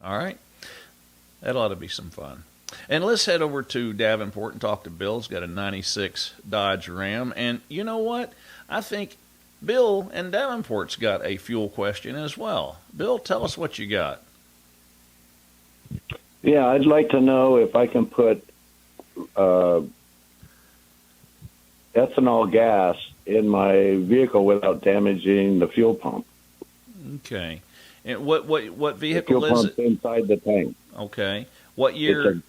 All right. That ought to be some fun. And let's head over to Davenport and talk to Bill. He's got a 96 Dodge Ram. And you know what? I think Bill and Davenport's got a fuel question as well. Bill, tell us what you got. Yeah, I'd like to know if I can put ethanol gas in my vehicle without damaging the fuel pump. Okay. And what The vehicle fuel is pump's it? inside the tank. Okay. What It's year? a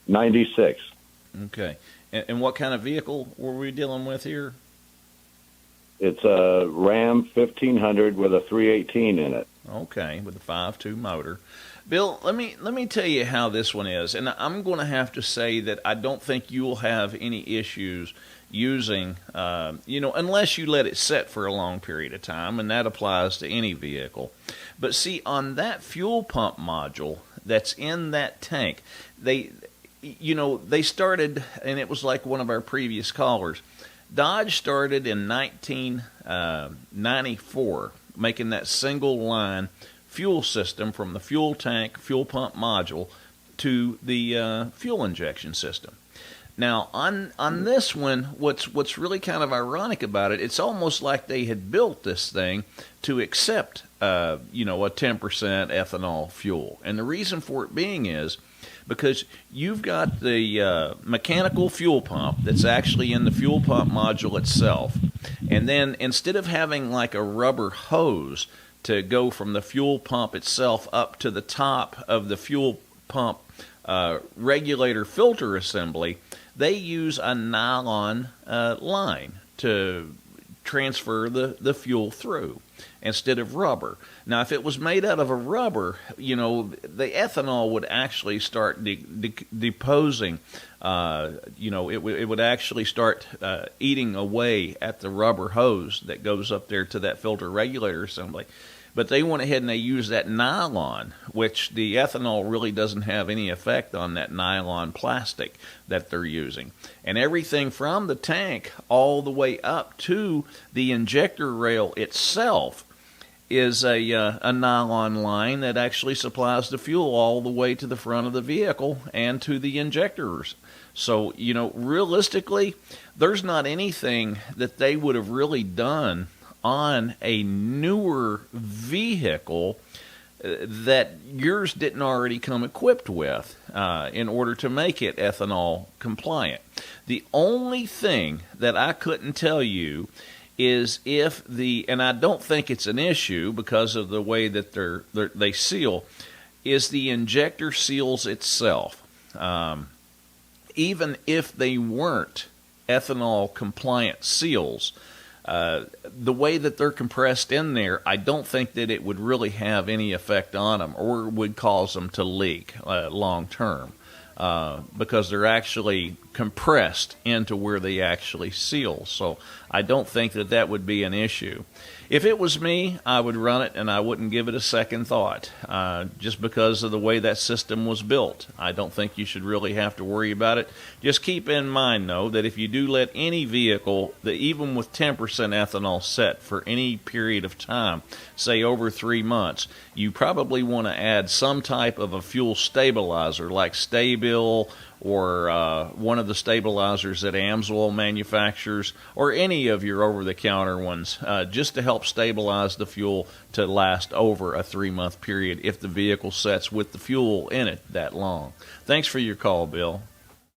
96. Okay. And what kind of vehicle were we dealing with here? It's a Ram 1500 with a 318 in it. Okay, with a 5.2 motor. Bill, let me tell you how this one is, and I'm going to have to say that I don't think you'll have any issues using, unless you let it set for a long period of time, and that applies to any vehicle. But see, on that fuel pump module that's in that tank, they started, and it was like one of our previous callers. Dodge started in 1994 making that single line fuel system from the fuel tank, fuel pump module to the fuel injection system. Now, on this one, what's really kind of ironic about it, it's almost like they had built this thing to accept, a 10% ethanol fuel. And the reason for it being is because you've got the mechanical fuel pump that's actually in the fuel pump module itself. And then instead of having like a rubber hose to go from the fuel pump itself up to the top of the fuel pump regulator filter assembly, they use a nylon line to transfer the fuel through instead of rubber. Now, if it was made out of a rubber, the ethanol would actually start deposing. It would actually start eating away at the rubber hose that goes up there to that filter regulator assembly. But they went ahead and they used that nylon, which the ethanol really doesn't have any effect on that nylon plastic that they're using. And everything from the tank all the way up to the injector rail itself is a nylon line that actually supplies the fuel all the way to the front of the vehicle and to the injectors. So, realistically, there's not anything that they would have really done on a newer vehicle that yours didn't already come equipped with in order to make it ethanol compliant. The only thing that I couldn't tell you is if and I don't think it's an issue because of the way that they seal, is the injector seals itself. Even if they weren't ethanol compliant seals, the way that they're compressed in there, I don't think that it would really have any effect on them or would cause them to leak long term because they're actually compressed into where they actually seal. So I don't think that would be an issue. If it was me, I would run it and I wouldn't give it a second thought just because of the way that system was built. I don't think you should really have to worry about it. Just keep in mind, though, that if you do let any vehicle, that even with 10% ethanol set for any period of time, say over 3 months, you probably want to add some type of a fuel stabilizer like Stabil or one of the stabilizers that Amsoil manufactures, or any of your over-the-counter ones, just to help stabilize the fuel to last over a 3-month period if the vehicle sets with the fuel in it that long. Thanks for your call, Bill.